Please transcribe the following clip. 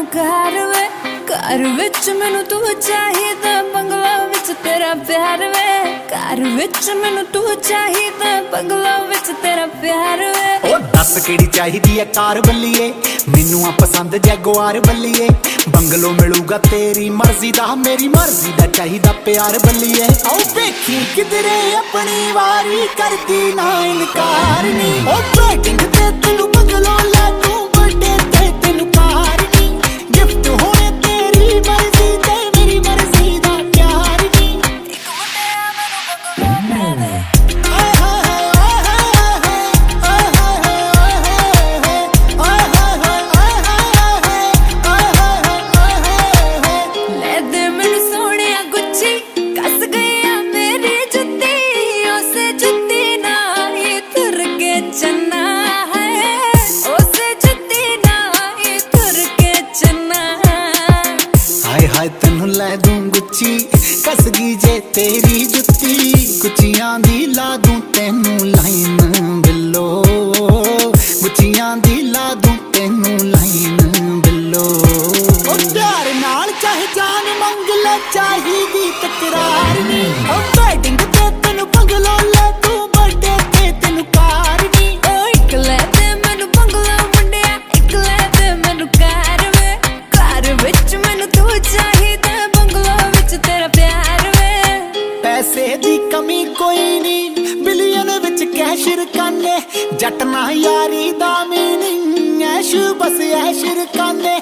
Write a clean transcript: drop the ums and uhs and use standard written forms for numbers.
मैनू घर वे, घर विच मैनू तू चाहिदा, बंगला विच तेरा प्यार वे, घर विच मैनू तू चाहिदा, बंगला विच तेरा प्यार वे। ओ दस केड़ी चाहिदी है कार बल्लीए, मैनू आ पसंद जैगुआर बल्लीए, बंगलो मिलूगा तेरी मर्जी दा, मेरी मर्जी दा चाहिदा प्यार बल्लीए। आओ देखी किधरे अपनी वारी करदी ना इनकार नी, ओ वेटिंग ते तेनू बंगलो ला दूं, बर्थडे ते तेनू कार नी, गिफ्ट होने तेरी मर्जी ते मेरी मर्जी दा प्यार नी। ले दे मैनू सोहणिया गुच्छी, कस गई मेरी जुत्ती, उसे जुत्ती नाल ही तुर के चलना है, उसे जुत्ती नाल ही तुर के चलना। हाय हाय तेनू लै दूं गुच्छी, कस गई जे तेरी जुत्ती, गुच्छियां दी ला दूं तेनू लाइन बिल्लो, गुच्छियां दी ला दूं तेनू लाइन बिल्लो। ओ प्यार नाल चाहे जान मंग ले, चाहिदी तकरार नी, ओ वेडिंग ते तेनू बंगलो लै दूं, बर्थडे ते तेनू कार नी। ओ इक लै दे मैनू बंगला मुंडिया, इक लै दे मैनू घर वे, घर विच मैनू तू चाहिदा, बंगला विच तेरा प्यार वे। पैसे दी कमी कोई नी, बिलियन विच कैश रकाने, जट ना यारी दा मीनिंग ऐश बस ऐश रकाने,